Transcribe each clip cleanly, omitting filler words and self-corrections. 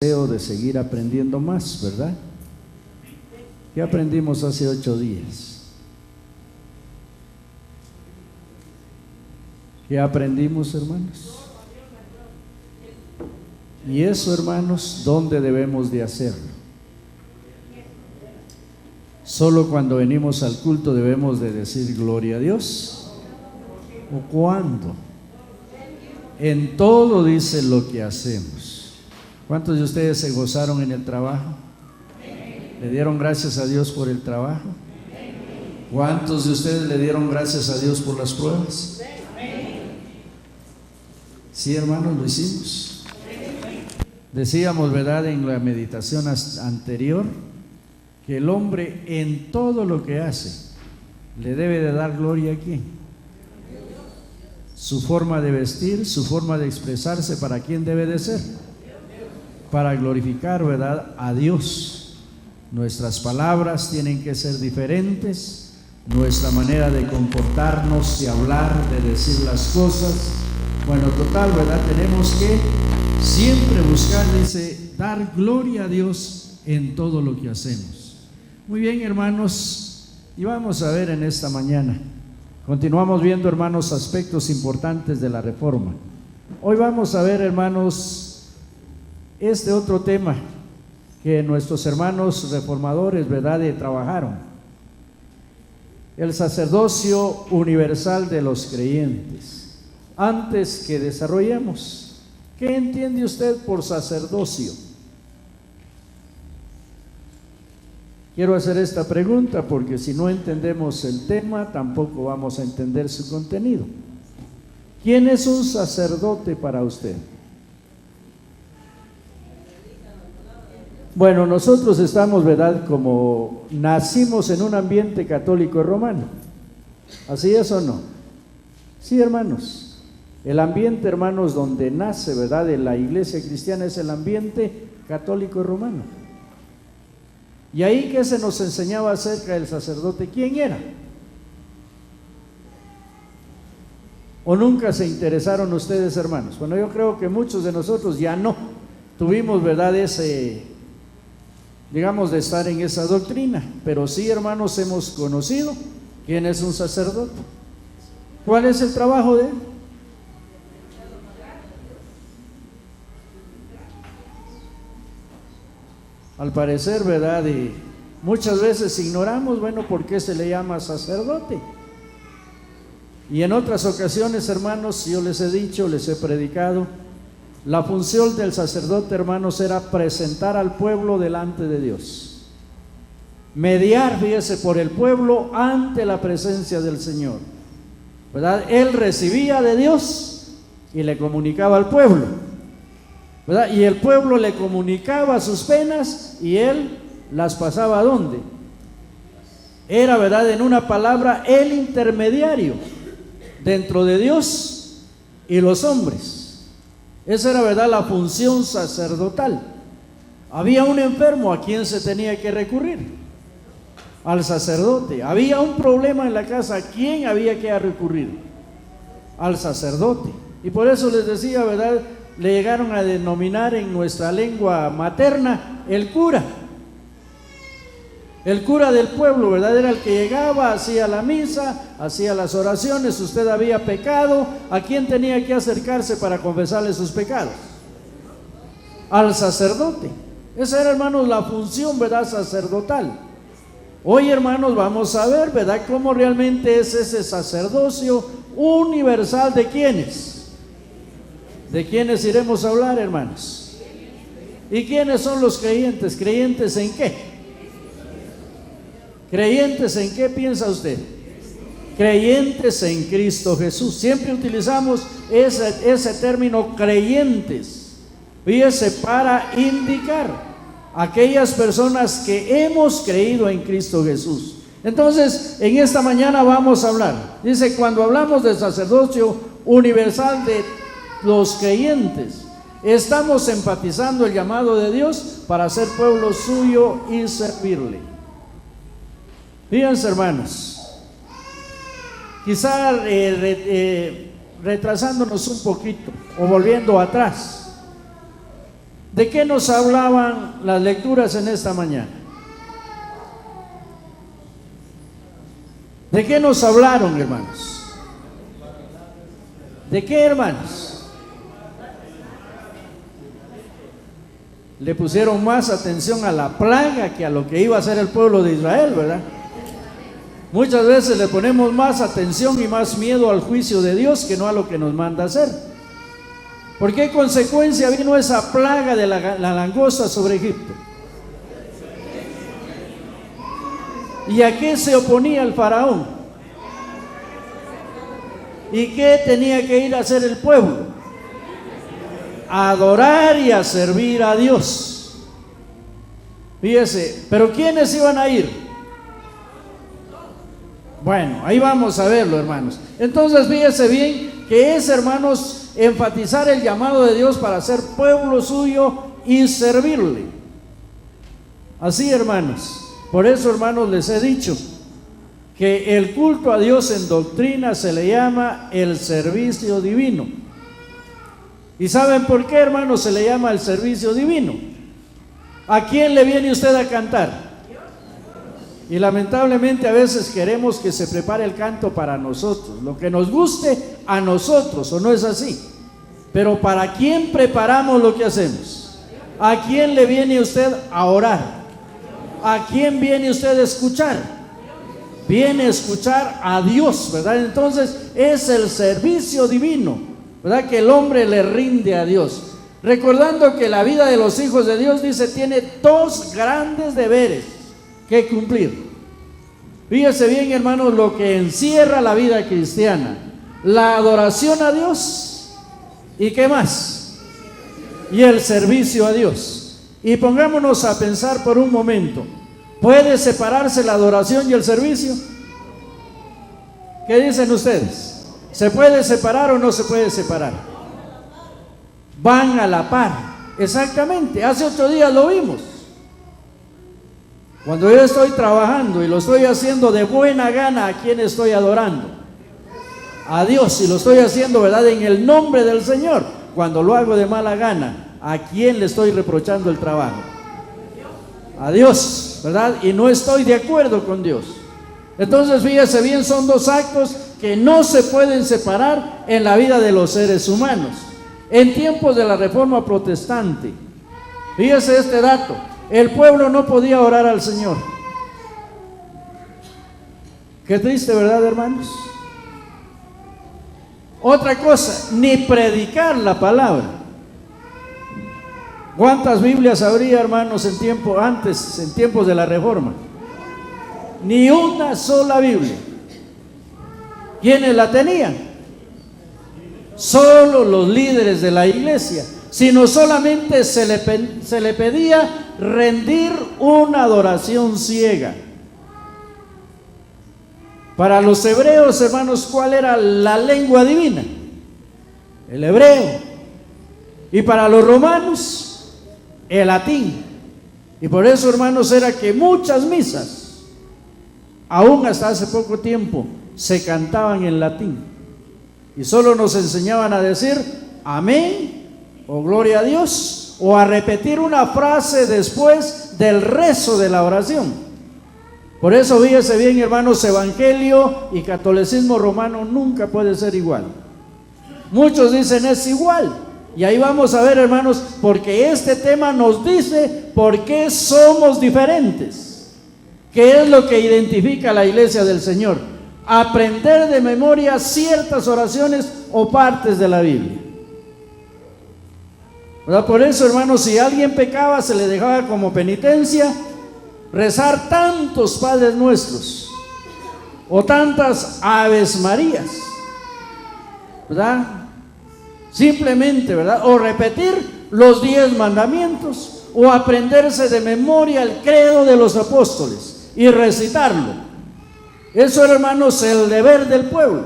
deseo de seguir aprendiendo más, ¿verdad? ¿Qué aprendimos hace 8 días? ¿Qué aprendimos, hermanos? Y eso, hermanos, ¿dónde debemos de hacerlo? Solo cuando venimos al culto debemos de decir gloria a Dios. ¿O cuándo? En todo dice lo que hacemos. ¿Cuántos de ustedes se gozaron en el trabajo? ¿Le dieron gracias a Dios por el trabajo? ¿Cuántos de ustedes le dieron gracias a Dios por las pruebas? Sí, hermanos, lo hicimos. Decíamos, ¿verdad?, en la meditación anterior, que el hombre en todo lo que hace le debe de dar gloria a ¿quién? Su forma de vestir, su forma de expresarse, ¿para quién debe de ser? Para glorificar, ¿verdad?, a Dios. Nuestras palabras tienen que ser diferentes, nuestra manera de comportarnos, de hablar, de decir las cosas. Bueno, total, ¿verdad? Tenemos que siempre buscar, dice, dar gloria a Dios en todo lo que hacemos. Muy bien, hermanos, y vamos a ver en esta mañana. Continuamos viendo, hermanos, aspectos importantes de la reforma. Hoy vamos a ver, hermanos, este otro tema que nuestros hermanos reformadores, ¿verdad?, trabajaron. El sacerdocio universal de los creyentes. Antes que desarrollemos, ¿qué entiende usted por sacerdocio? Quiero hacer esta pregunta porque si no entendemos el tema, tampoco vamos a entender su contenido. ¿Quién es un sacerdote para usted? Bueno, nosotros estamos, ¿verdad?, como nacimos en un ambiente católico romano. ¿Así es o no? Sí, hermanos. El ambiente, hermanos, donde nace, ¿verdad?, de la iglesia cristiana es el ambiente católico romano. Y ahí, ¿qué se nos enseñaba acerca del sacerdote? ¿Quién era? ¿O nunca se interesaron ustedes, hermanos? Bueno, yo creo que muchos de nosotros ya no tuvimos, ¿verdad?, digamos, de estar en esa doctrina, pero sí, hermanos, hemos conocido quién es un sacerdote. ¿Cuál es el trabajo de él? Al parecer, ¿verdad?, y muchas veces ignoramos, bueno, ¿por qué se le llama sacerdote? Y en otras ocasiones, hermanos, yo les he dicho, les he predicado, la función del sacerdote, hermanos, era presentar al pueblo delante de Dios, mediar, fíjese, por el pueblo ante la presencia del Señor, ¿verdad? Él recibía de Dios y le comunicaba al pueblo, ¿verdad? Y el pueblo le comunicaba sus penas y él las pasaba ¿a dónde? Era, ¿verdad?, en una palabra, el intermediario dentro de Dios y los hombres. Esa era, ¿verdad?, la función sacerdotal. Había un enfermo, ¿a quién se tenía que recurrir? Al sacerdote. Había un problema en la casa, ¿a quién había que recurrir? Al sacerdote. Y por eso les decía, ¿verdad?, le llegaron a denominar en nuestra lengua materna el cura. El cura del pueblo, ¿verdad?, era el que llegaba, hacía la misa, hacía las oraciones. Usted había pecado, ¿a quién tenía que acercarse para confesarle sus pecados? Al sacerdote. Esa era, hermanos, la función, ¿verdad?, sacerdotal. Hoy, hermanos, vamos a ver, ¿verdad?, cómo realmente es ese sacerdocio universal. ¿De quiénes? ¿De quiénes iremos a hablar, hermanos? ¿Y quiénes son los creyentes? ¿Creyentes en qué? ¿Creyentes en qué piensa usted? Creyentes en Cristo Jesús. Siempre utilizamos ese término creyentes, fíjese, para indicar a aquellas personas que hemos creído en Cristo Jesús. Entonces, en esta mañana vamos a hablar, dice, cuando hablamos del sacerdocio universal de los creyentes, estamos enfatizando el llamado de Dios para ser pueblo suyo y servirle. Fíjense, hermanos, quizá retrasándonos un poquito o volviendo atrás, ¿De qué nos hablaban las lecturas en esta mañana? ¿De qué nos hablaron, hermanos? ¿De qué, hermanos? Le pusieron más atención a la plaga que a lo que iba a hacer el pueblo de Israel, ¿verdad? Muchas veces le ponemos más atención y más miedo al juicio de Dios que no a lo que nos manda hacer. ¿Por qué consecuencia vino esa plaga de la langosta sobre Egipto? ¿Y a qué se oponía el faraón? ¿Y qué tenía que ir a hacer el pueblo? A adorar y a servir a Dios. Fíjese, pero ¿quiénes iban a ir? Bueno, ahí vamos a verlo, hermanos. Entonces fíjese bien que es, hermanos, enfatizar el llamado de Dios para ser pueblo suyo y servirle. Así, hermanos. Por eso, hermanos, les he dicho que el culto a Dios en doctrina se le llama el servicio divino. ¿Y saben por qué, hermanos, se le llama el servicio divino? ¿A quién le viene usted a cantar? Y lamentablemente a veces queremos que se prepare el canto para nosotros, lo que nos guste a nosotros, ¿o no es así? Pero ¿para quién preparamos lo que hacemos? ¿A quién le viene usted a orar? ¿A quién viene usted a escuchar? Viene a escuchar a Dios, ¿verdad? Entonces es el servicio divino, ¿verdad? Que el hombre le rinde a Dios. Recordando que la vida de los hijos de Dios, dice, tiene dos grandes deberes que cumplir. Fíjese bien, hermanos, lo que encierra la vida cristiana: la adoración a Dios, ¿y qué más? Y el servicio a Dios. Y pongámonos a pensar por un momento, ¿puede separarse la adoración y el servicio? ¿Qué dicen ustedes? ¿Se puede separar o no se puede separar? Van a la par, exactamente. Hace 8 días lo vimos. Cuando yo estoy trabajando y lo estoy haciendo de buena gana, ¿a quién estoy adorando? A Dios. Y lo estoy haciendo, ¿verdad?, en el nombre del Señor. Cuando lo hago de mala gana, ¿a quién le estoy reprochando el trabajo? A Dios, ¿verdad? Y no estoy de acuerdo con Dios. Entonces, fíjese bien, son dos actos que no se pueden separar en la vida de los seres humanos. En tiempos de la Reforma Protestante, fíjese este dato: el pueblo no podía orar al Señor. Qué triste, ¿verdad, hermanos? Otra cosa, ni predicar la palabra. ¿Cuántas Biblias habría, hermanos, en tiempos de la Reforma? Ni una sola Biblia. ¿Quiénes la tenían? Solo los líderes de la iglesia. Sino solamente se le pedía rendir una adoración ciega. Para los hebreos, hermanos, ¿cuál era la lengua divina? El hebreo. Y para los romanos, el latín. Y por eso, hermanos, era que muchas misas, aún hasta hace poco tiempo, se cantaban en latín. Y solo nos enseñaban a decir amén o gloria a Dios, o a repetir una frase después del rezo de la oración. Por eso, fíjese bien, hermanos, evangelio y catolicismo romano nunca puede ser igual. Muchos dicen es igual. Y ahí vamos a ver, hermanos, porque este tema nos dice por qué somos diferentes. ¿Qué es lo que identifica a la iglesia del Señor? Aprender de memoria ciertas oraciones o partes de la Biblia. ¿Verdad? Por eso, hermanos, si alguien pecaba, se le dejaba como penitencia rezar tantos Padres Nuestros o tantas Aves Marías, ¿verdad? Simplemente, ¿verdad? O repetir los 10 mandamientos, o aprenderse de memoria el credo de los apóstoles y recitarlo. Eso era, hermanos, el deber del pueblo.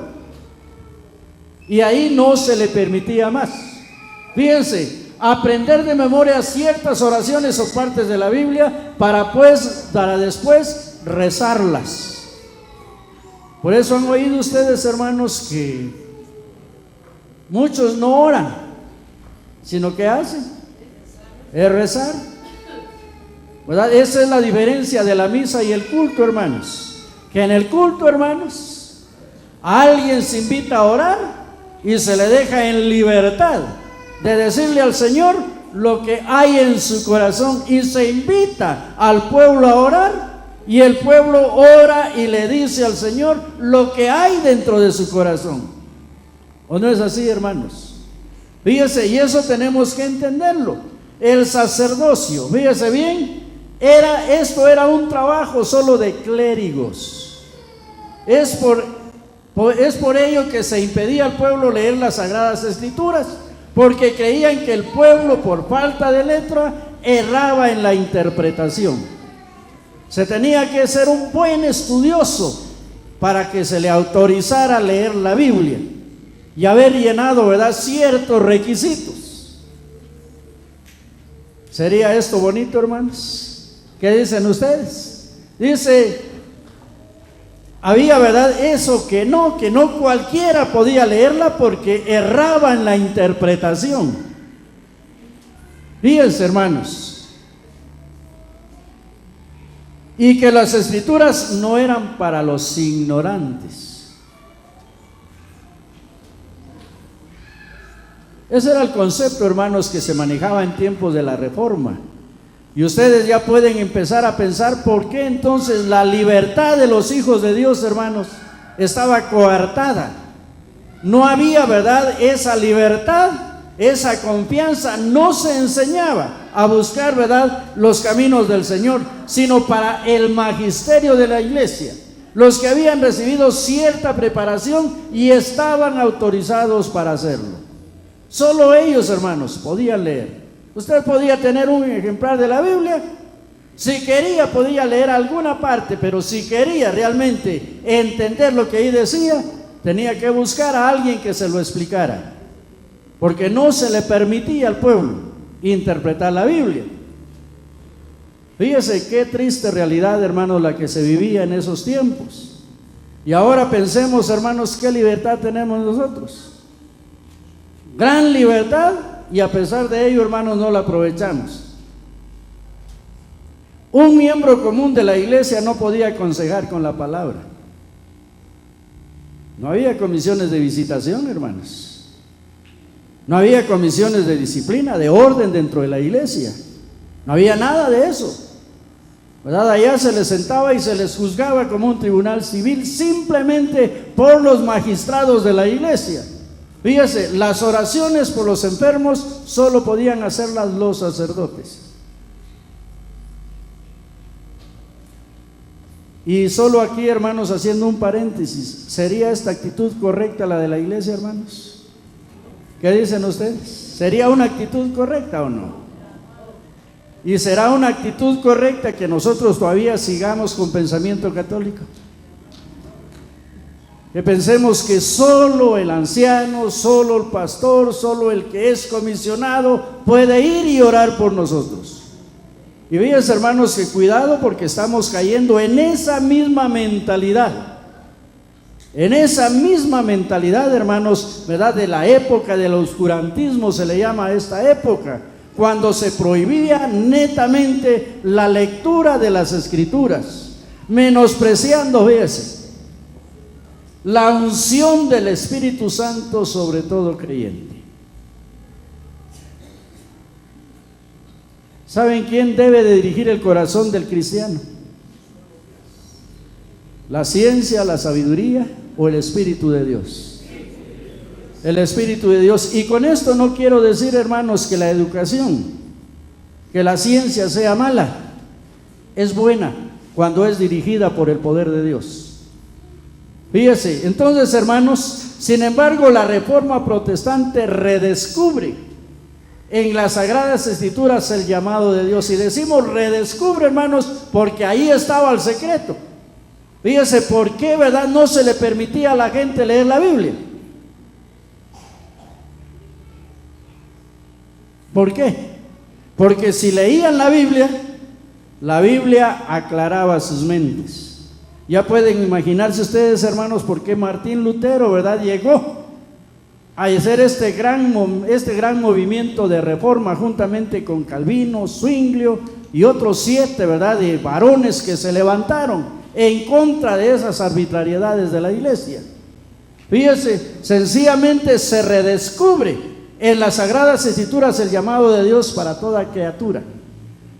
Y ahí no se le permitía más. Fíjense, aprender de memoria ciertas oraciones o partes de la Biblia para después rezarlas. Por eso han oído ustedes, hermanos, que muchos no oran, sino que hacen es rezar, ¿verdad? Esa es la diferencia de la misa y el culto, hermanos. Que en el culto, hermanos, a alguien se invita a orar y se le deja en libertad de decirle al Señor lo que hay en su corazón, y se invita al pueblo a orar, y el pueblo ora y le dice al Señor lo que hay dentro de su corazón. ¿O no es así, hermanos? Fíjese, y eso tenemos que entenderlo. El sacerdocio, fíjese bien, esto era un trabajo solo de clérigos. Es por ello que se impedía al pueblo leer las Sagradas Escrituras, porque creían que el pueblo, por falta de letra, erraba en la interpretación. Se tenía que ser un buen estudioso para que se le autorizara a leer la Biblia y haber llenado, ¿verdad?, ciertos requisitos. ¿Sería esto bonito, hermanos? ¿Qué dicen ustedes? Dice, había, ¿verdad?, eso que no cualquiera podía leerla porque erraba en la interpretación. Fíjense, hermanos, y que las Escrituras no eran para los ignorantes. Ese era el concepto, hermanos, que se manejaba en tiempos de la Reforma. Y ustedes ya pueden empezar a pensar por qué entonces la libertad de los hijos de Dios, hermanos, estaba coartada. No había, ¿verdad?, esa libertad, esa confianza. No se enseñaba a buscar, ¿verdad?, los caminos del Señor, sino para el magisterio de la iglesia, los que habían recibido cierta preparación y estaban autorizados para hacerlo. Solo ellos, hermanos, podían leer. Usted podía tener un ejemplar de la Biblia, si quería podía leer alguna parte, pero si quería realmente entender lo que ahí decía, tenía que buscar a alguien que se lo explicara, porque no se le permitía al pueblo interpretar la Biblia. Fíjese qué triste realidad, hermanos, la que se vivía en esos tiempos. Y ahora pensemos, hermanos, qué libertad tenemos nosotros. Gran libertad, y a pesar de ello, hermanos, no la aprovechamos. Un miembro común de la iglesia no podía aconsejar con la palabra. No había comisiones de visitación, hermanos. No había comisiones de disciplina, de orden dentro de la iglesia. No había nada de eso, ¿verdad? Allá se les sentaba y se les juzgaba como un tribunal civil, simplemente por los magistrados de la iglesia. Fíjese, las oraciones por los enfermos solo podían hacerlas los sacerdotes. Y solo aquí, hermanos, haciendo un paréntesis, ¿sería esta actitud correcta la de la iglesia, hermanos? ¿Qué dicen ustedes? ¿Sería una actitud correcta o no? ¿Y será una actitud correcta que nosotros todavía sigamos con pensamiento católico? Que pensemos que solo el anciano, solo el pastor, solo el que es comisionado puede ir y orar por nosotros. Y fíjense, hermanos, que cuidado, porque estamos cayendo en esa misma mentalidad. En esa misma mentalidad, hermanos, ¿verdad?, de la época del oscurantismo, se le llama a esta época, cuando se prohibía netamente la lectura de las Escrituras, menospreciando, fíjense, la unción del Espíritu Santo sobre todo creyente. ¿Saben quién debe de dirigir el corazón del cristiano? ¿La ciencia, la sabiduría o el Espíritu de Dios? El Espíritu de Dios. Y con esto no quiero decir, hermanos, que la educación, que la ciencia sea mala. Es buena cuando es dirigida por el poder de Dios. Fíjese, entonces, hermanos, sin embargo, la Reforma protestante redescubre en las Sagradas Escrituras el llamado de Dios. Y decimos redescubre, hermanos, porque ahí estaba el secreto. Fíjese, ¿por qué, verdad, no se le permitía a la gente leer la Biblia? ¿Por qué? Porque si leían la Biblia aclaraba sus mentes. Ya pueden imaginarse ustedes, hermanos, por qué Martín Lutero, ¿verdad?, llegó a hacer este gran movimiento de reforma juntamente con Calvino, Zwinglio y otros 7, ¿verdad?, de varones que se levantaron en contra de esas arbitrariedades de la iglesia. Fíjese, sencillamente se redescubre en las Sagradas Escrituras el llamado de Dios para toda criatura,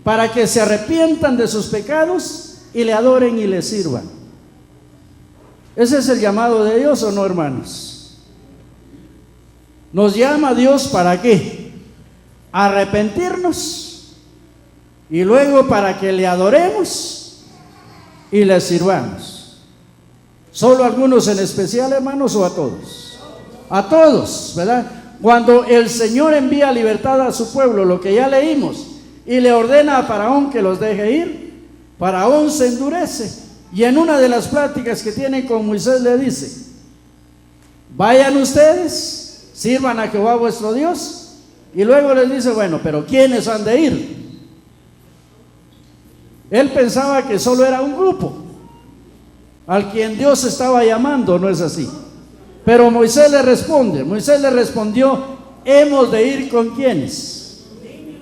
para que se arrepientan de sus pecados y le adoren y le sirvan. Ese es el llamado de Dios, ¿o no, hermanos? Nos llama Dios ¿para qué? Arrepentirnos y luego para que le adoremos y le sirvamos. ¿Solo a algunos en especial, hermanos, o a todos? A todos, ¿verdad? Cuando el Señor envía libertad a su pueblo, lo que ya leímos, y le ordena a Faraón que los deje ir, Faraón se endurece, y en una de las pláticas que tiene con Moisés le dice: vayan ustedes, sirvan a Jehová vuestro Dios, y luego les dice: bueno, pero ¿quiénes han de ir? Él pensaba que solo era un grupo al quien Dios estaba llamando, ¿no es así? Pero Moisés le respondió: hemos de ir ¿con quiénes?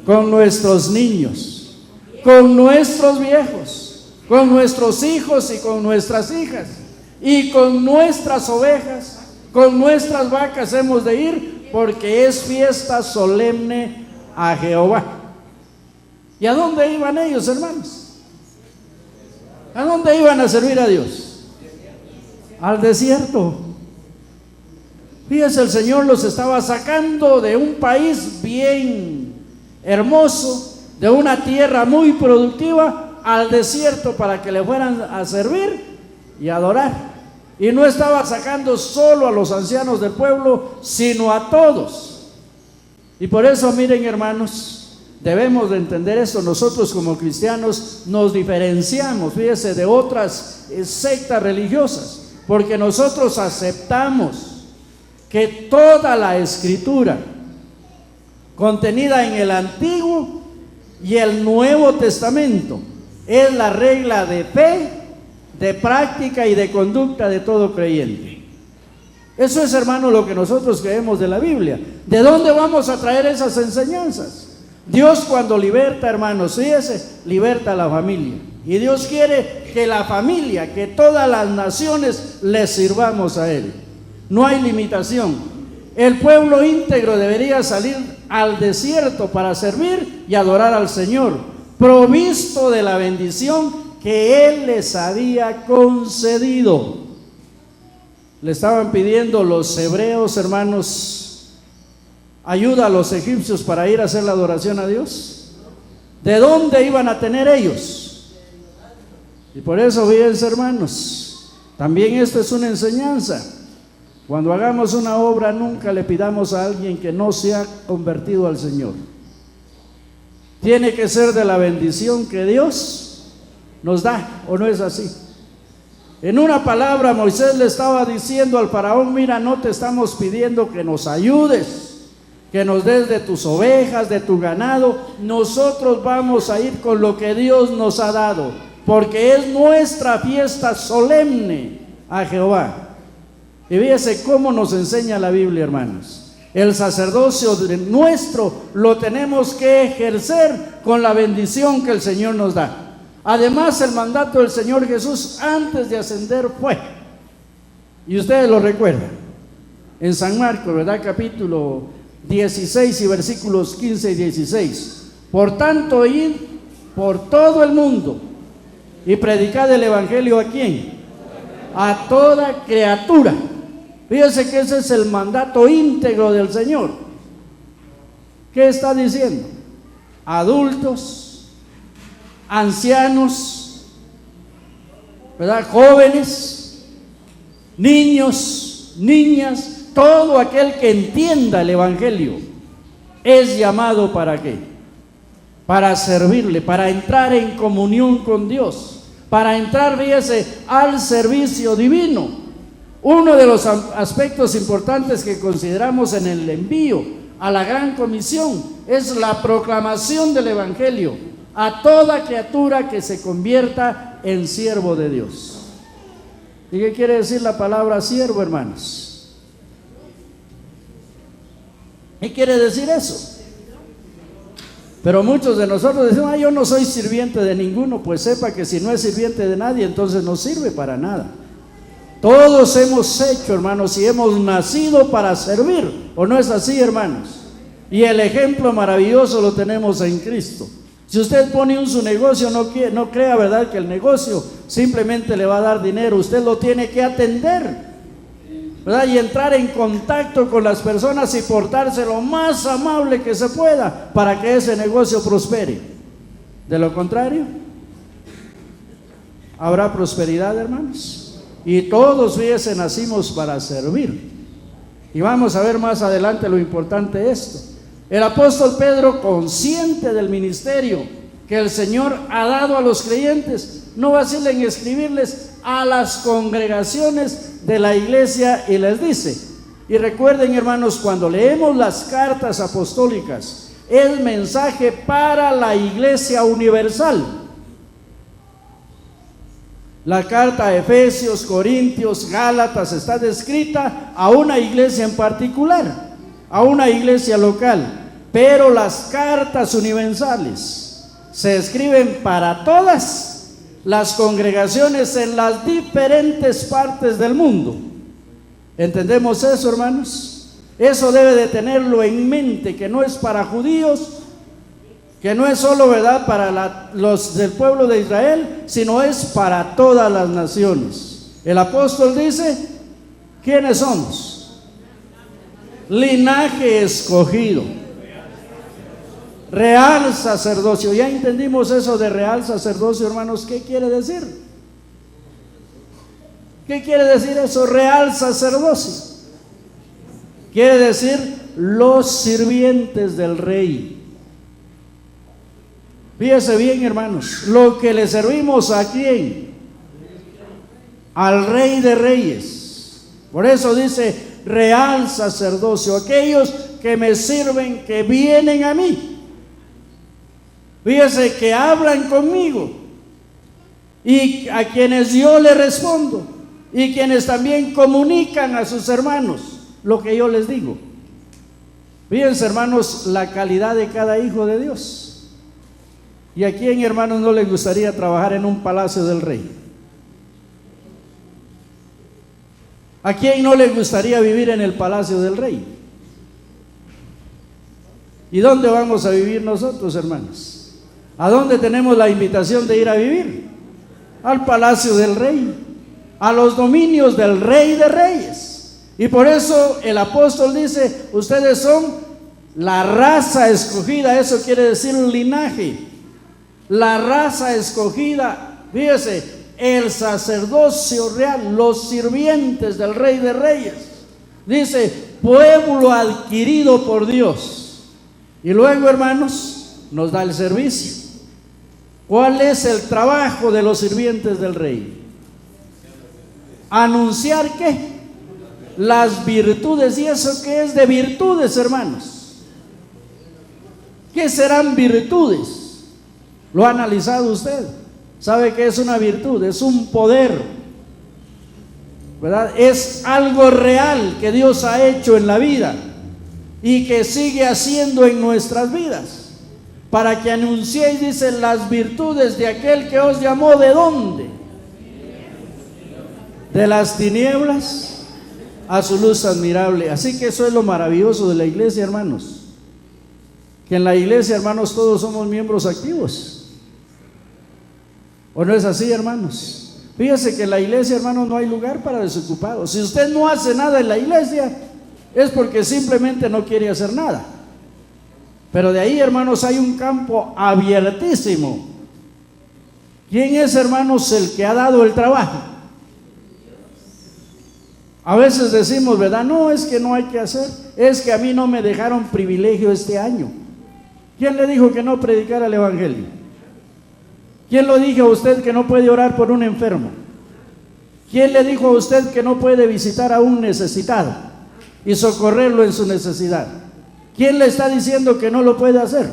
Con nuestros niños, con nuestros viejos, con nuestros hijos y con nuestras hijas, y con nuestras ovejas, con nuestras vacas hemos de ir, porque es fiesta solemne a Jehová. ¿Y a dónde iban ellos, hermanos? ¿A dónde iban a servir a Dios? Al desierto. Fíjense, el Señor los estaba sacando de un país bien hermoso, de una tierra muy productiva, al desierto para que le fueran a servir y adorar. Y no estaba sacando solo a los ancianos del pueblo, sino a todos. Y por eso, miren, hermanos, debemos de entender esto. Nosotros como cristianos nos diferenciamos, fíjense, de otras sectas religiosas, porque nosotros aceptamos que toda la Escritura contenida en el Antiguo y el Nuevo Testamento es la regla de fe, de práctica y de conducta de todo creyente. Eso es, hermano, lo que nosotros creemos de la Biblia. ¿De dónde vamos a traer esas enseñanzas? Dios, cuando liberta, hermanos, fíjese, liberta a la familia. Y Dios quiere que la familia, que todas las naciones le sirvamos a Él. No hay limitación. El pueblo íntegro debería salir al desierto para servir y adorar al Señor, provisto de la bendición que Él les había concedido. Le estaban pidiendo los hebreos, hermanos, ayuda a los egipcios para ir a hacer la adoración a Dios. ¿De dónde iban a tener ellos? Y por eso, fíjense, hermanos, también esto es una enseñanza. Cuando hagamos una obra, nunca le pidamos a alguien que no se ha convertido al Señor. Tiene que ser de la bendición que Dios nos da, ¿o no es así? En una palabra, Moisés le estaba diciendo al faraón: mira, no te estamos pidiendo que nos ayudes, que nos des de tus ovejas, de tu ganado. Nosotros vamos a ir con lo que Dios nos ha dado, porque es nuestra fiesta solemne a Jehová. Y fíjese cómo nos enseña la Biblia, hermanos. El sacerdocio nuestro lo tenemos que ejercer con la bendición que el Señor nos da. Además, el mandato del Señor Jesús antes de ascender fue, y ustedes lo recuerdan, en San Marcos, ¿verdad? Capítulo 16 y versículos 15 y 16. Por tanto, id por todo el mundo y predicad el evangelio ¿a quién? A toda criatura. Fíjense que ese es el mandato íntegro del Señor. ¿Qué está diciendo? Adultos, ancianos, ¿verdad? Jóvenes, niños, niñas, todo aquel que entienda el evangelio es llamado ¿para qué? Para servirle, para entrar en comunión con Dios, para entrar, fíjese, al servicio divino. Uno de los aspectos importantes que consideramos en el envío a la gran comisión es la proclamación del evangelio a toda criatura que se convierta en siervo de Dios. ¿Y qué quiere decir la palabra siervo, hermanos? ¿Qué quiere decir eso? Pero muchos de nosotros decimos, yo no soy sirviente de ninguno. Pues sepa que si no es sirviente de nadie, entonces no sirve para nada. Todos hemos hecho, hermanos, y hemos nacido para servir, ¿o no es así, hermanos? Y el ejemplo maravilloso lo tenemos en Cristo. Si usted pone su negocio, no crea, ¿verdad?, que el negocio simplemente le va a dar dinero. Usted lo tiene que atender, ¿verdad?, y entrar en contacto con las personas y portarse lo más amable que se pueda para que ese negocio prospere. De lo contrario, habrá prosperidad, hermanos. Y todos, fíjense, nacimos para servir. Y vamos a ver más adelante lo importante de esto. El apóstol Pedro, consciente del ministerio que el Señor ha dado a los creyentes, no vacila en escribirles a las congregaciones de la iglesia y les dice, y recuerden, hermanos, cuando leemos las cartas apostólicas, es mensaje para la iglesia universal. La carta a Efesios, Corintios, Gálatas está descrita a una iglesia en particular, a una iglesia local, pero las cartas universales se escriben para todas las congregaciones en las diferentes partes del mundo. ¿Entendemos eso, hermanos? Eso debe de tenerlo en mente, que no es para judíos, que no es solo, ¿verdad?, para los del pueblo de Israel, sino es para todas las naciones. El apóstol dice, ¿quiénes somos? Linaje escogido, real sacerdocio. Ya entendimos eso de real sacerdocio, hermanos. ¿Qué quiere decir? ¿Qué quiere decir eso? Real sacerdocio quiere decir los sirvientes del rey. Fíjese bien, hermanos, lo que le servimos a quién, al Rey de Reyes. Por eso dice real sacerdocio, aquellos que me sirven, que vienen a mí. Fíjese, que hablan conmigo y a quienes yo le respondo, y quienes también comunican a sus hermanos lo que yo les digo. Fíjense, hermanos, la calidad de cada hijo de Dios. ¿Y a quién, hermanos, no le gustaría trabajar en un palacio del rey? ¿A quién no le gustaría vivir en el palacio del rey? ¿Y dónde vamos a vivir nosotros, hermanos? ¿A dónde tenemos la invitación de ir a vivir? Al palacio del rey, a los dominios del Rey de Reyes. Y por eso el apóstol dice, ustedes son la raza escogida. Eso quiere decir un linaje. La raza escogida, fíjese, el sacerdocio real, los sirvientes del Rey de Reyes. Dice, pueblo adquirido por Dios. Y luego, hermanos, nos da el servicio. ¿Cuál es el trabajo de los sirvientes del Rey? ¿Anunciar qué? Las virtudes. ¿Y eso qué es de virtudes, hermanos? ¿Qué serán virtudes? ¿Lo ha analizado usted? ¿Sabe qué es una virtud? Es un poder, ¿verdad? Es algo real que Dios ha hecho en la vida y que sigue haciendo en nuestras vidas, para que anunciéis, dice, las virtudes de aquel que os llamó. ¿De dónde? De las tinieblas a su luz admirable. Así que eso es lo maravilloso de la iglesia, hermanos, que en la iglesia, hermanos, todos somos miembros activos. ¿O no es así, hermanos? Fíjese que en la iglesia, hermanos, no hay lugar para desocupados. Si usted no hace nada en la iglesia, es porque simplemente no quiere hacer nada. Pero de ahí, hermanos, hay un campo abiertísimo. ¿Quién es, hermanos, el que ha dado el trabajo? A veces decimos, ¿verdad? No, es que no hay que hacer. Es que a mí no me dejaron privilegio este año. ¿Quién le dijo que no predicara el evangelio? ¿Quién lo dijo a usted que no puede orar por un enfermo? ¿Quién le dijo a usted que no puede visitar a un necesitado y socorrerlo en su necesidad? ¿Quién le está diciendo que no lo puede hacer?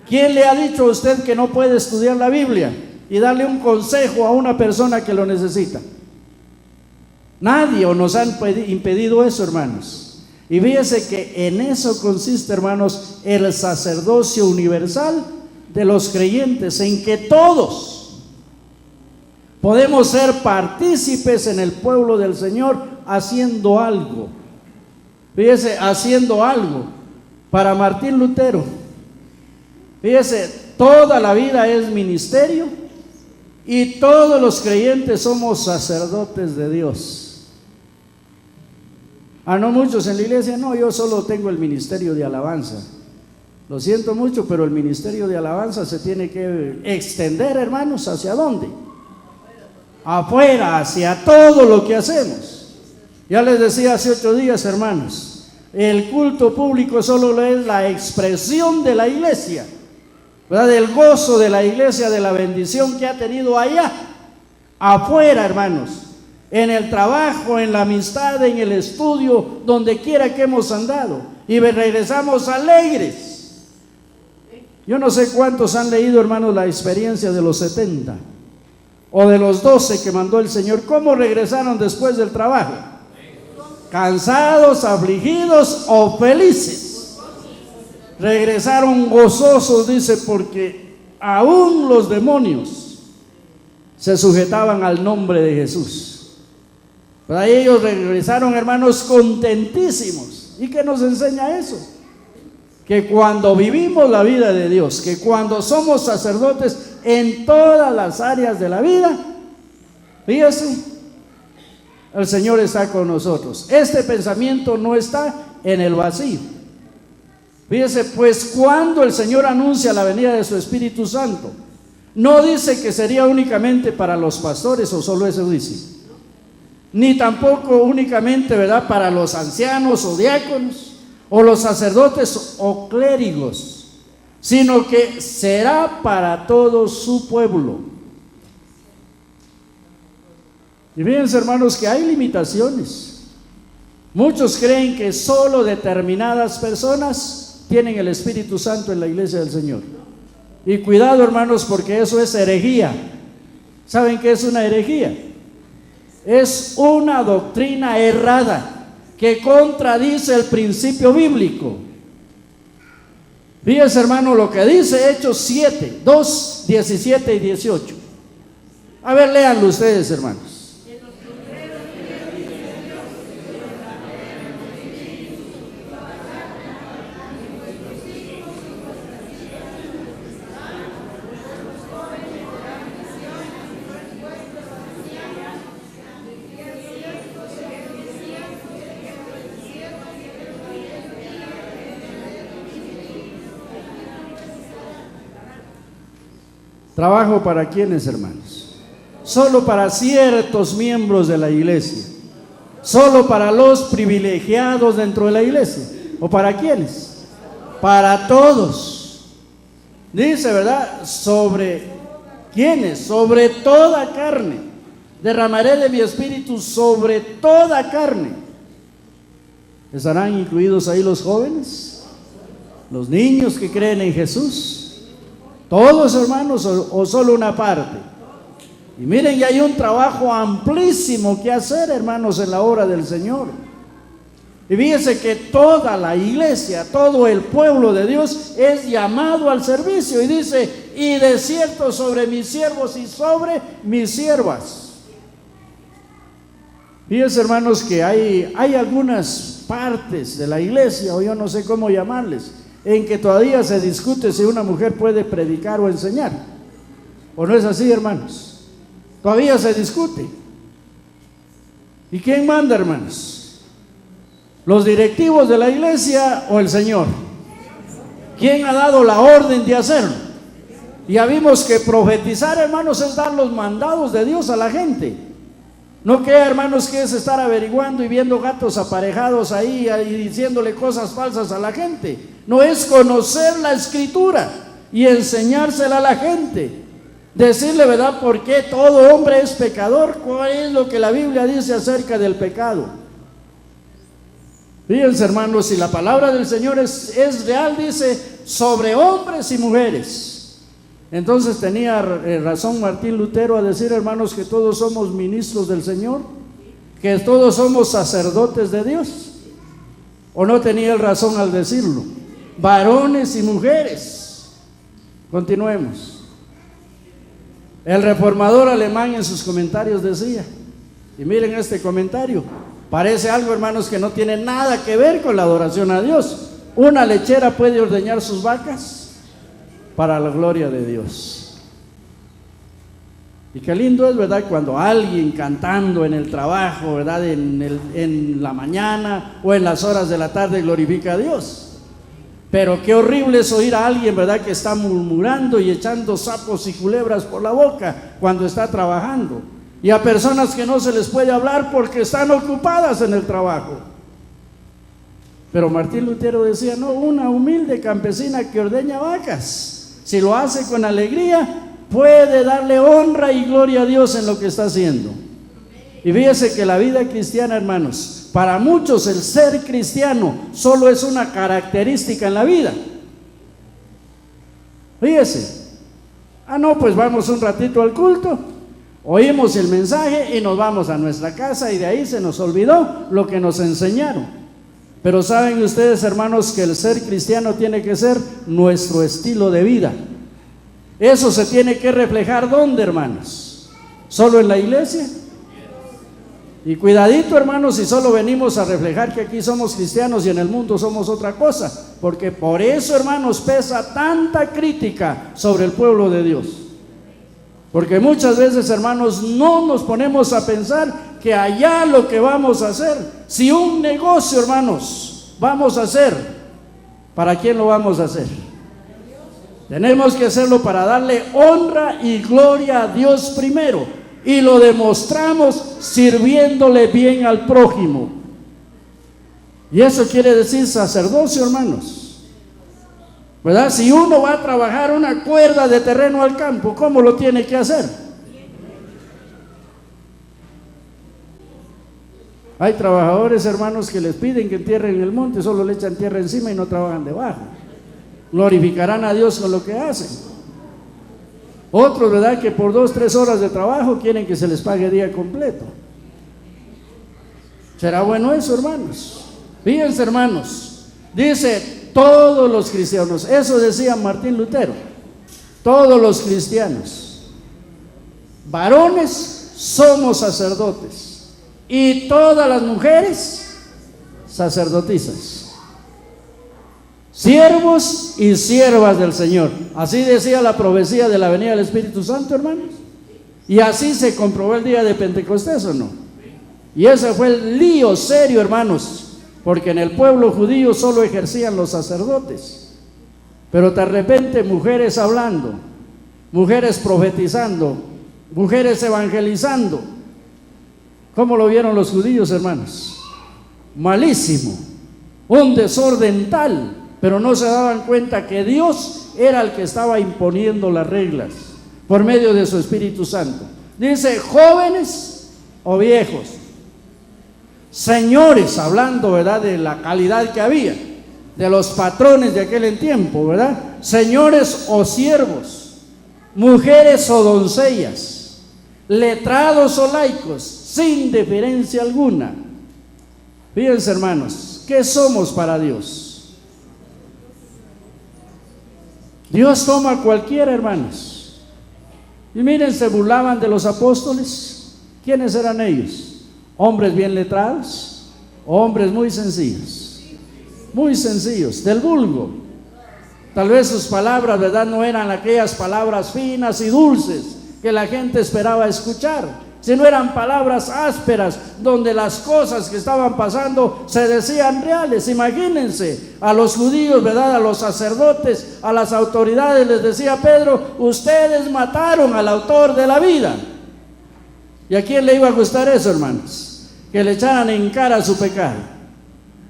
¿Quién le ha dicho a usted que no puede estudiar la Biblia y darle un consejo a una persona que lo necesita? Nadie, o nos han impedido eso, hermanos. Y fíjese que en eso consiste, hermanos, el sacerdocio universal de los creyentes, en que todos podemos ser partícipes en el pueblo del Señor haciendo algo. Fíjese, haciendo algo. Para Martín Lutero, fíjese, toda la vida es ministerio y todos los creyentes somos sacerdotes de Dios. No muchos en la iglesia, no, yo solo tengo el ministerio de alabanza. Lo siento mucho, pero el ministerio de alabanza se tiene que extender, hermanos, ¿hacia dónde? Afuera, hacia todo lo que hacemos. Ya les decía hace 8 días, hermanos, el culto público solo es la expresión de la iglesia, ¿verdad? Del gozo de la iglesia, de la bendición que ha tenido allá. Afuera, hermanos, en el trabajo, en la amistad, en el estudio, donde quiera que hemos andado, y regresamos alegres. Yo no sé cuántos han leído, hermanos, la experiencia de los 70 o de los 12 que mandó el Señor. ¿Cómo regresaron después del trabajo? Cansados, afligidos o felices. Regresaron gozosos, dice, porque aún los demonios se sujetaban al nombre de Jesús. Pero ahí ellos regresaron, hermanos, contentísimos. ¿Y qué nos enseña eso? Que cuando vivimos la vida de Dios, que cuando somos sacerdotes en todas las áreas de la vida, fíjese, el Señor está con nosotros. Este pensamiento no está en el vacío. Fíjese, pues cuando el Señor anuncia la venida de su Espíritu Santo, no dice que sería únicamente para los pastores, o solo eso dice, ni tampoco únicamente, ¿verdad?, para los ancianos o diáconos, o los sacerdotes o clérigos, sino que será para todo su pueblo. Y fíjense, hermanos, que hay limitaciones. Muchos creen que solo determinadas personas tienen el Espíritu Santo en la iglesia del Señor. Y cuidado, hermanos, porque eso es herejía. ¿Saben qué es una herejía? Es una doctrina errada que contradice el principio bíblico. Fíjense, hermano, lo que dice Hechos 7, 2, 17 y 18. A ver, léanlo ustedes, hermanos. ¿Trabajo para quiénes, hermanos? Solo para ciertos miembros de la iglesia. Solo para los privilegiados dentro de la iglesia. ¿O para quiénes? Para todos. Dice, ¿verdad? ¿Sobre quiénes? Sobre toda carne. Derramaré de mi espíritu sobre toda carne. ¿Estarán incluidos ahí los jóvenes? ¿Los niños que creen en Jesús? ¿Todos, hermanos, o solo una parte? Y miren, ya hay un trabajo amplísimo que hacer, hermanos, en la obra del Señor. Y fíjense que toda la iglesia, todo el pueblo de Dios es llamado al servicio. Y dice, y de cierto sobre mis siervos y sobre mis siervas. Fíjense, hermanos, que hay algunas partes de la iglesia, o yo no sé cómo llamarles, en que todavía se discute si una mujer puede predicar o enseñar. ¿O no es así, hermanos? Todavía se discute. ¿Y quién manda, hermanos? ¿Los directivos de la iglesia o el Señor? ¿Quién ha dado la orden de hacerlo? Ya vimos que profetizar, hermanos, es dar los mandados de Dios a la gente. No crea, hermanos, que es estar averiguando y viendo gatos aparejados ahí y diciéndole cosas falsas a la gente. No, es conocer la Escritura y enseñársela a la gente. Decirle, ¿verdad?, por qué todo hombre es pecador. ¿Cuál es lo que la Biblia dice acerca del pecado? Fíjense, hermanos, si la palabra del Señor es real, dice, sobre hombres y mujeres. Entonces tenía razón Martín Lutero a decir, hermanos, que todos somos ministros del Señor, que todos somos sacerdotes de Dios. ¿O no tenía él razón al decirlo? Varones y mujeres. Continuemos. El reformador alemán en sus comentarios decía, y miren este comentario, parece algo, hermanos, que no tiene nada que ver con la adoración a Dios. ¿Una lechera puede ordeñar sus vacas? Para la gloria de Dios. Y qué lindo es, ¿verdad?, cuando alguien cantando en el trabajo, ¿verdad?, en la mañana o en las horas de la tarde glorifica a Dios. Pero qué horrible es oír a alguien, ¿verdad?, que está murmurando y echando sapos y culebras por la boca cuando está trabajando. Y a personas que no se les puede hablar porque están ocupadas en el trabajo. Pero Martín Lutero decía, no, una humilde campesina que ordeña vacas, si lo hace con alegría, puede darle honra y gloria a Dios en lo que está haciendo. Y fíjese que la vida cristiana, hermanos, para muchos el ser cristiano solo es una característica en la vida. Fíjese, no, pues vamos un ratito al culto, oímos el mensaje y nos vamos a nuestra casa y de ahí se nos olvidó lo que nos enseñaron. Pero saben ustedes, hermanos, que el ser cristiano tiene que ser nuestro estilo de vida. Eso se tiene que reflejar, ¿dónde, hermanos? ¿Solo en la iglesia? Y cuidadito, hermanos, si solo venimos a reflejar que aquí somos cristianos y en el mundo somos otra cosa, porque por eso, hermanos, pesa tanta crítica sobre el pueblo de Dios. Porque muchas veces, hermanos, no nos ponemos a pensar que allá lo que vamos a hacer, si un negocio, hermanos, vamos a hacer, ¿para quién lo vamos a hacer? Tenemos que hacerlo para darle honra y gloria a Dios primero, y lo demostramos sirviéndole bien al prójimo. Y eso quiere decir sacerdocio, hermanos, ¿verdad? Si uno va a trabajar una cuerda de terreno al campo, ¿cómo lo tiene que hacer? Hay trabajadores, hermanos, que les piden que entierren el monte, solo le echan tierra encima y no trabajan debajo. Glorificarán a Dios con lo que hacen. Otros, ¿verdad?, que por 2-3 horas de trabajo quieren que se les pague día completo. ¿Será bueno eso, hermanos? Fíjense, hermanos, dice todos los cristianos, eso decía Martín Lutero, todos los cristianos, varones somos sacerdotes y todas las mujeres sacerdotisas. Siervos y siervas del Señor. Así decía la profecía de la venida del Espíritu Santo, hermanos. Y así se comprobó el día de Pentecostés, ¿o no? Y ese fue el lío serio, hermanos, porque en el pueblo judío solo ejercían los sacerdotes. Pero de repente mujeres hablando, mujeres profetizando, mujeres evangelizando. ¿Cómo lo vieron los judíos, hermanos? Malísimo, un desorden tal. Pero no se daban cuenta que Dios era el que estaba imponiendo las reglas por medio de su Espíritu Santo. Dice jóvenes o viejos, señores, hablando, ¿verdad?, de la calidad que había, de los patrones de aquel tiempo, ¿verdad? Señores o siervos, mujeres o doncellas, letrados o laicos, sin diferencia alguna. Fíjense, hermanos, ¿qué somos para Dios? Dios toma a cualquiera, hermanos. Y miren, se burlaban de los apóstoles. ¿Quiénes eran ellos? Hombres bien letrados, hombres muy sencillos, del vulgo. Tal vez sus palabras, ¿verdad?, no eran aquellas palabras finas y dulces que la gente esperaba escuchar, sino eran palabras ásperas, donde las cosas que estaban pasando se decían reales. Imagínense, a los judíos, ¿verdad?, a los sacerdotes, a las autoridades les decía Pedro, ustedes mataron al autor de la vida. ¿Y a quién le iba a gustar eso, hermanos? Que le echaran en cara su pecado.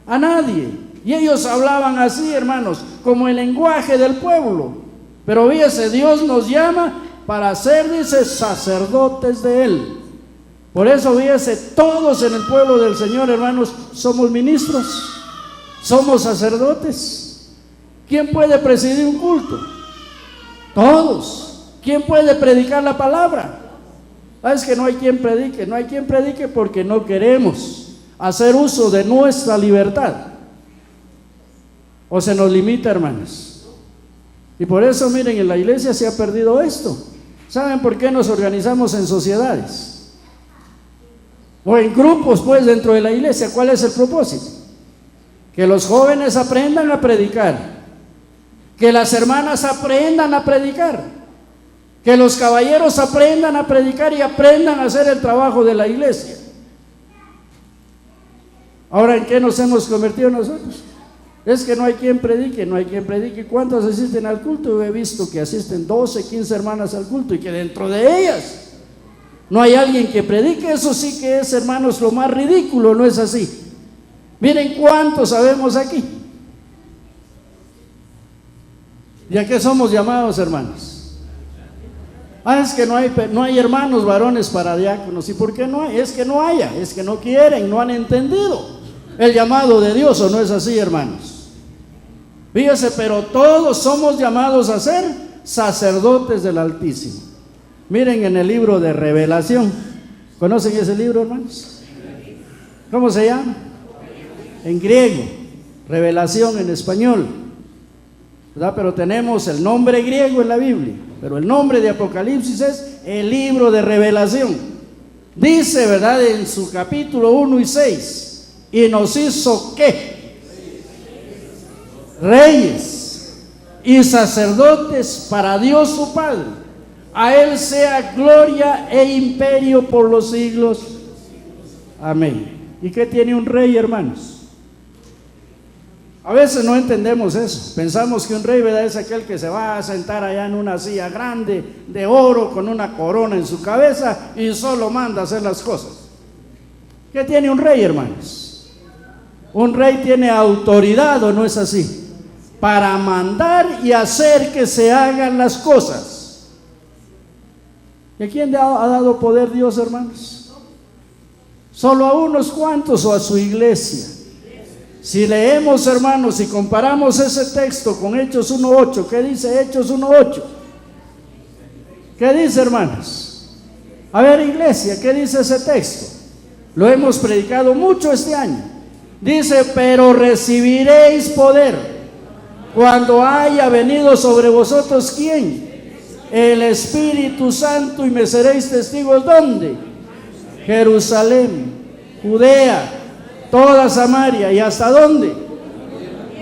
A nadie. Y ellos hablaban así, hermanos, como el lenguaje del pueblo. Pero fíjese, Dios nos llama para ser, dice, sacerdotes de Él. Por eso, fíjese, todos en el pueblo del Señor, hermanos, somos ministros, somos sacerdotes. ¿Quién puede presidir un culto? Todos. ¿Quién puede predicar la palabra? Es que no hay quien predique porque no queremos hacer uso de nuestra libertad. ¿O se nos limita, hermanos? Y por eso, miren, en la iglesia se ha perdido esto. ¿Saben por qué nos organizamos en sociedades? O en grupos, pues, dentro de la iglesia. ¿Cuál es el propósito? Que los jóvenes aprendan a predicar, que las hermanas aprendan a predicar, que los caballeros aprendan a predicar y aprendan a hacer el trabajo de la iglesia. Ahora, ¿en qué nos hemos convertido nosotros? Es que no hay quien predique, no hay quien predique. ¿Cuántos asisten al culto? Yo he visto que asisten 12, 15 hermanas al culto y que dentro de ellas no hay alguien que predique. Eso sí que es, hermanos, lo más ridículo, ¿no es así? Miren cuántos sabemos aquí. ¿Y a qué somos llamados, hermanos? Es que no hay hermanos varones para diáconos. ¿Y por qué no hay? Es que no haya, es que no quieren, no han entendido el llamado de Dios, ¿o no es así, hermanos? Fíjese, pero todos somos llamados a ser sacerdotes del Altísimo. Miren en el libro de Revelación. ¿Conocen ese libro, hermanos? ¿Cómo se llama? En griego, Revelación en español, ¿verdad? Pero tenemos el nombre griego en la Biblia, pero el nombre de Apocalipsis es el libro de Revelación. Dice, ¿verdad?, en su capítulo 1 y 6, y nos hizo ¿qué? Reyes y sacerdotes para Dios su Padre. A Él sea gloria e imperio por los siglos. Amén. ¿Y qué tiene un rey, hermanos? A veces no entendemos eso. Pensamos que un rey, ¿verdad?, es aquel que se va a sentar allá en una silla grande de oro con una corona en su cabeza y solo manda hacer las cosas. ¿Qué tiene un rey, hermanos? Un rey tiene autoridad, ¿o no es así? Para mandar y hacer que se hagan las cosas. ¿Y a quién le ha dado poder Dios, hermanos? Solo a unos cuantos, o a su iglesia. Si leemos, hermanos, y comparamos ese texto con Hechos 1:8, ¿qué dice Hechos 1:8? ¿Qué dice, hermanos? A ver, iglesia, ¿qué dice ese texto? Lo hemos predicado mucho este año. Dice, pero recibiréis poder cuando haya venido sobre vosotros, ¿quién? El Espíritu Santo, y me seréis testigos, ¿dónde? Jerusalén, Judea, toda Samaria, ¿y hasta dónde?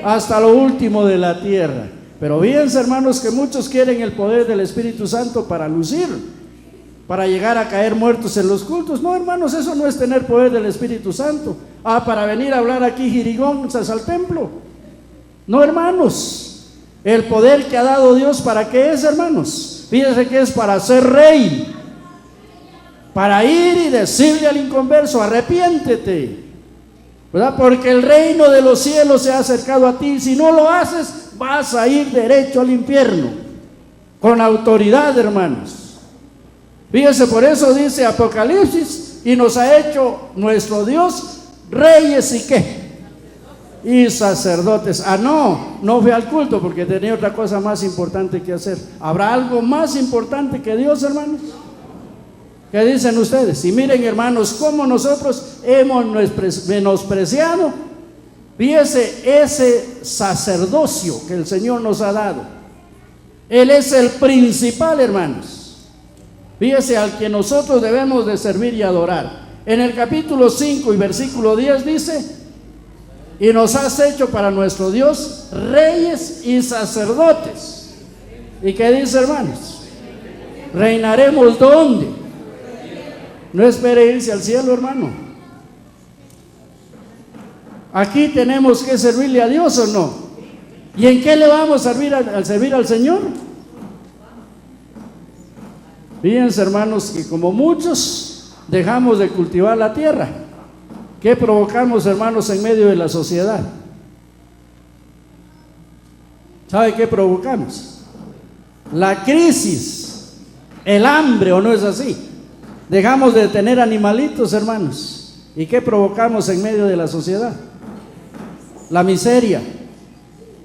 Hasta lo último de la tierra. Pero fíjense, hermanos, que muchos quieren el poder del Espíritu Santo para lucir, para llegar a caer muertos en los cultos. No, hermanos, eso no es tener poder del Espíritu Santo. Para venir a hablar aquí jirigonzas al templo. No, hermanos, el poder que ha dado Dios, ¿para qué es, hermanos? Fíjense que es para ser rey, para ir y decirle al inconverso, arrepiéntete, ¿verdad? Porque el reino de los cielos se ha acercado a ti. Si no lo haces, vas a ir derecho al infierno, con autoridad, hermanos. Fíjense, por eso dice Apocalipsis, y nos ha hecho nuestro Dios reyes y ¿qué? Y sacerdotes. No fui al culto porque tenía otra cosa más importante que hacer. ¿Habrá algo más importante que Dios, hermanos? ¿Qué dicen ustedes? Y miren, hermanos, cómo nosotros hemos menospreciado, fíjese, ese sacerdocio que el Señor nos ha dado. Él es el principal, hermanos. Fíjese, al que nosotros debemos de servir y adorar. En el capítulo 5 y versículo 10 dice, y nos has hecho para nuestro Dios reyes y sacerdotes. ¿Y qué dice, hermanos? ¿Reinaremos dónde? No espere irse al cielo, hermano. Aquí tenemos que servirle a Dios, ¿o no? ¿Y en qué le vamos a servir al servir al Señor? Fíjense, hermanos, que como muchos dejamos de cultivar la tierra. ¿Qué provocamos, hermanos, en medio de la sociedad? ¿Sabe qué provocamos? La crisis, el hambre, ¿o no es así? Dejamos de tener animalitos, hermanos. ¿Y qué provocamos en medio de la sociedad? La miseria,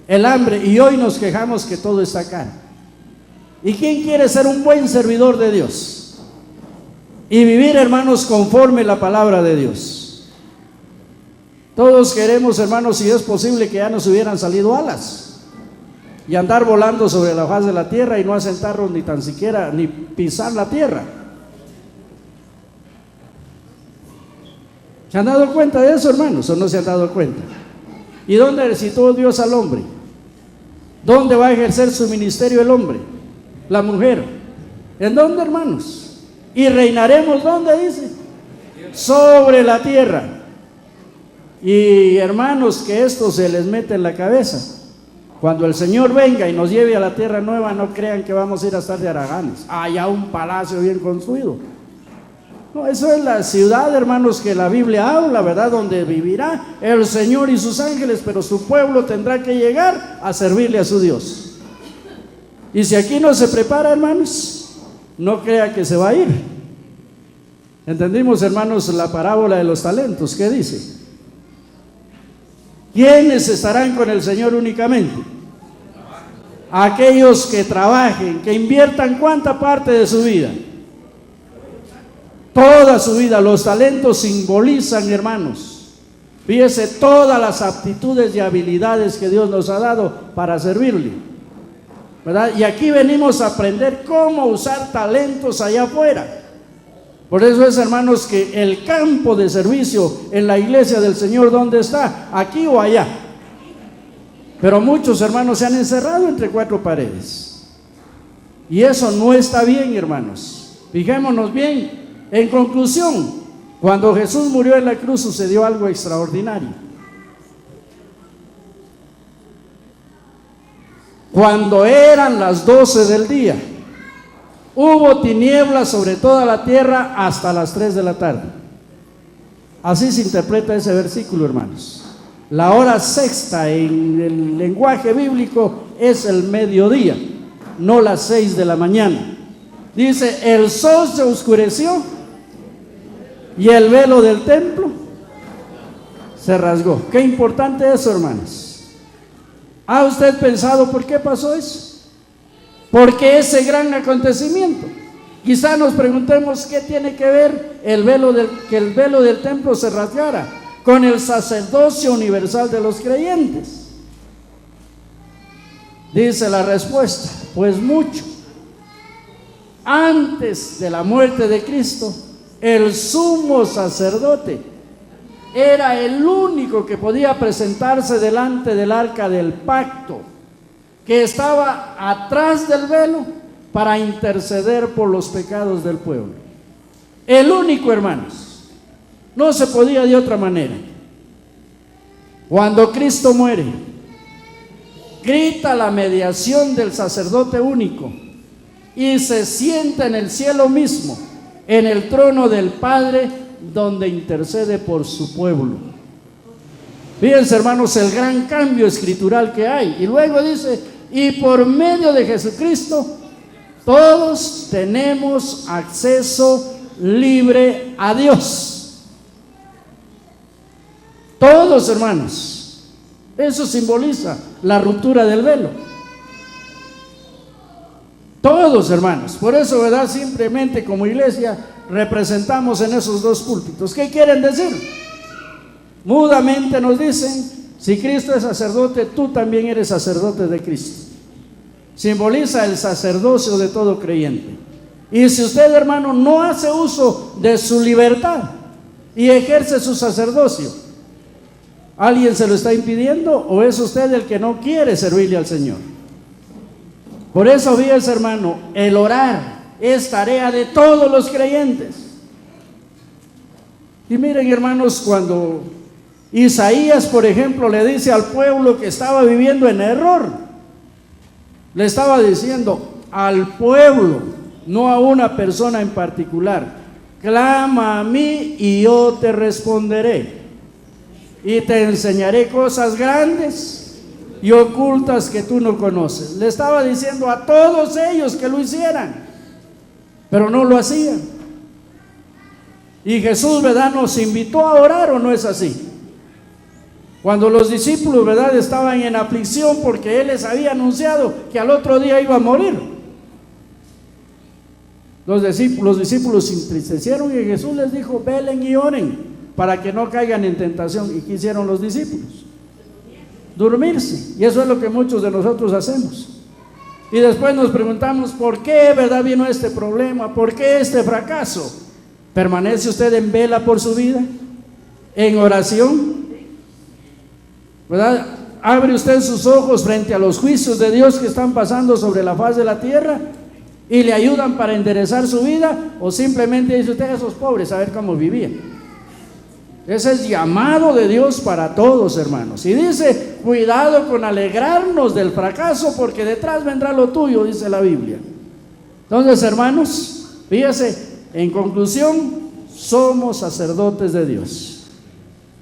el hambre, y hoy nos quejamos que todo está caro. ¿Y quién quiere ser un buen servidor de Dios? Y vivir, hermanos, conforme la palabra de Dios. Todos queremos, hermanos, si es posible, que ya nos hubieran salido alas y andar volando sobre la faz de la tierra y no asentarnos ni tan siquiera, ni pisar la tierra. ¿Se han dado cuenta de eso, hermanos, o no se han dado cuenta? ¿Y dónde situó Dios al hombre? ¿Dónde va a ejercer su ministerio el hombre? La mujer. ¿En dónde, hermanos? Y reinaremos, ¿dónde dice? Sobre la tierra. Y hermanos, que esto se les mete en la cabeza. Cuando el Señor venga y nos lleve a la tierra nueva, no crean que vamos a ir a estar de haraganes. Allá un palacio bien construido. No, eso es la ciudad, hermanos, que la Biblia habla, ¿verdad? Donde vivirá el Señor y sus ángeles, pero su pueblo tendrá que llegar a servirle a su Dios. Y si aquí no se prepara, hermanos, no crea que se va a ir. ¿Entendimos, hermanos, la parábola de los talentos? ¿Qué dice? ¿Quiénes estarán con el Señor únicamente? Aquellos que trabajen, que inviertan ¿cuánta parte de su vida? Toda su vida. Los talentos simbolizan, hermanos, fíjese, todas las aptitudes y habilidades que Dios nos ha dado para servirle, ¿verdad? Y aquí venimos a aprender cómo usar talentos allá afuera. Por eso es, hermanos, que el campo de servicio en la iglesia del Señor, ¿dónde está? ¿Aquí o allá? Pero muchos, hermanos, se han encerrado entre cuatro paredes. Y eso no está bien, hermanos. Fijémonos bien. En conclusión, cuando Jesús murió en la cruz sucedió algo extraordinario. Cuando eran las 12 del día, hubo tinieblas sobre toda la tierra hasta las 3 de la tarde. Así se interpreta ese versículo, hermanos. La hora sexta en el lenguaje bíblico es el mediodía, no las 6 de la mañana. Dice, el sol se oscureció y el velo del templo se rasgó. Qué importante eso, hermanos. ¿Ha usted pensado por qué pasó eso? ¿Por qué ese gran acontecimiento? Quizá nos preguntemos qué tiene que ver que el velo del templo se rasgara con el sacerdocio universal de los creyentes. Dice la respuesta, pues mucho. Antes de la muerte de Cristo, el sumo sacerdote era el único que podía presentarse delante del arca del pacto, que estaba atrás del velo para interceder por los pecados del pueblo. El único, hermanos. No se podía de otra manera. Cuando Cristo muere, grita la mediación del sacerdote único y se sienta en el cielo mismo, en el trono del Padre, donde intercede por su pueblo. Fíjense, hermanos, el gran cambio escritural que hay. Y luego dice, y por medio de Jesucristo, todos tenemos acceso libre a Dios. Todos, hermanos. Eso simboliza la ruptura del velo. Todos, hermanos. Por eso, ¿verdad? Simplemente como iglesia representamos en esos dos púlpitos. ¿Qué quieren decir? Mudamente nos dicen, si Cristo es sacerdote, tú también eres sacerdote de Cristo. Simboliza el sacerdocio de todo creyente. Y si usted, hermano, no hace uso de su libertad y ejerce su sacerdocio, ¿alguien se lo está impidiendo o es usted el que no quiere servirle al Señor? Por eso, fíjense, hermano, el orar es tarea de todos los creyentes. Y miren, hermanos, cuando Isaías, por ejemplo, le dice al pueblo que estaba viviendo en error, le estaba diciendo al pueblo, no a una persona en particular, clama a mí y yo te responderé y te enseñaré cosas grandes y ocultas que tú no conoces. Le estaba diciendo a todos ellos que lo hicieran, pero no lo hacían. Y Jesús, ¿verdad?, nos invitó a orar, ¿o no es así? Cuando los discípulos, ¿verdad?, estaban en aflicción porque Él les había anunciado que al otro día iba a morir. Los discípulos se entristecieron y Jesús les dijo, velen y oren para que no caigan en tentación. ¿Y qué hicieron los discípulos? Dormirse. Y eso es lo que muchos de nosotros hacemos. Y después nos preguntamos, ¿por qué, verdad, vino este problema? ¿Por qué este fracaso? ¿Permanece usted en vela por su vida? ¿En oración? ¿Verdad? ¿Abre usted sus ojos frente a los juicios de Dios que están pasando sobre la faz de la tierra y le ayudan para enderezar su vida? ¿O simplemente dice usted, esos pobres, a ver cómo vivían? Ese es llamado de Dios para todos, hermanos. Y dice, cuidado con alegrarnos del fracaso, porque detrás vendrá lo tuyo, dice la Biblia. Entonces, hermanos, fíjese, en conclusión, somos sacerdotes de Dios.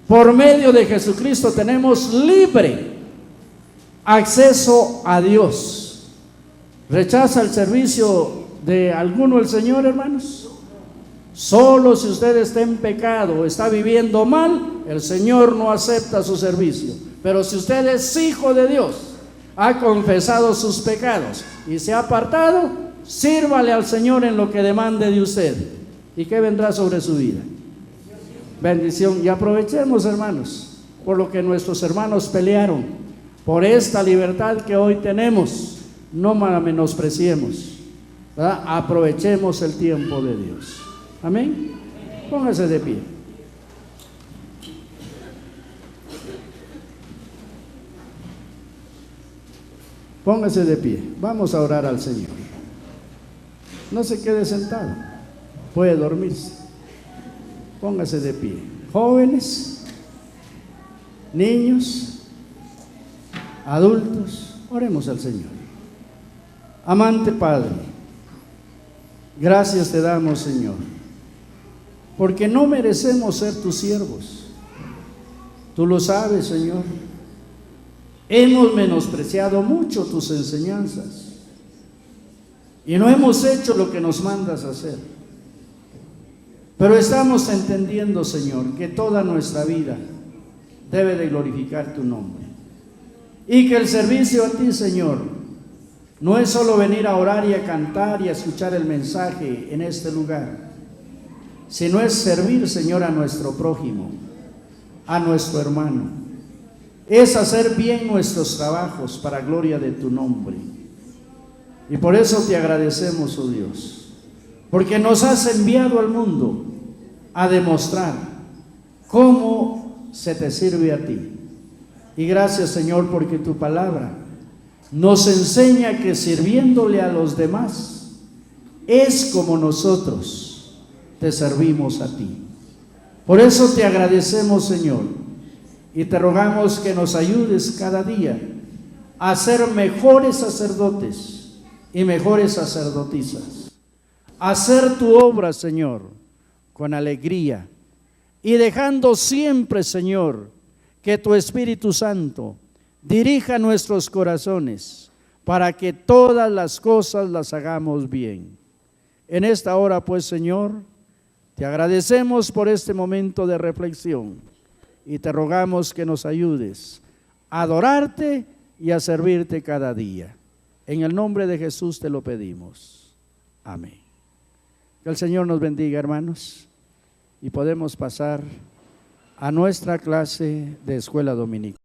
Por medio de Jesucristo tenemos libre acceso a Dios. ¿Rechaza el servicio de alguno el Señor, hermanos? Solo si usted está en pecado o está viviendo mal, el Señor no acepta su servicio. Pero si usted es hijo de Dios, ha confesado sus pecados y se ha apartado, sírvale al Señor en lo que demande de usted. ¿Y qué vendrá sobre su vida? Bendición. Y aprovechemos, hermanos, por lo que nuestros hermanos pelearon, por esta libertad que hoy tenemos. No la menospreciemos, ¿verdad? Aprovechemos el tiempo de Dios. Amén. Póngase de pie. Póngase de pie. Vamos a orar al Señor. No se quede sentado. Puede dormirse. Póngase de pie. Jóvenes, niños, adultos, oremos al Señor. Amante Padre, gracias te damos, Señor, porque no merecemos ser tus siervos. Tú lo sabes, Señor. Hemos menospreciado mucho tus enseñanzas y no hemos hecho lo que nos mandas hacer. Pero estamos entendiendo, Señor, que toda nuestra vida debe de glorificar tu nombre y que el servicio a ti, Señor, no es solo venir a orar y a cantar y a escuchar el mensaje en este lugar, sino es servir, Señor, a nuestro prójimo, a nuestro hermano. Es hacer bien nuestros trabajos para gloria de tu nombre. Y por eso te agradecemos, oh Dios, porque nos has enviado al mundo a demostrar cómo se te sirve a ti. Y gracias, Señor, porque tu palabra nos enseña que sirviéndole a los demás es como nosotros te servimos a ti. Por eso te agradecemos, Señor, y te rogamos que nos ayudes cada día a ser mejores sacerdotes y mejores sacerdotisas, a hacer tu obra, Señor, con alegría y dejando siempre, Señor, que tu Espíritu Santo dirija nuestros corazones para que todas las cosas las hagamos bien. En esta hora, pues, Señor, te agradecemos por este momento de reflexión y te rogamos que nos ayudes a adorarte y a servirte cada día. En el nombre de Jesús te lo pedimos. Amén. Que el Señor nos bendiga, hermanos, y podemos pasar a nuestra clase de escuela dominical.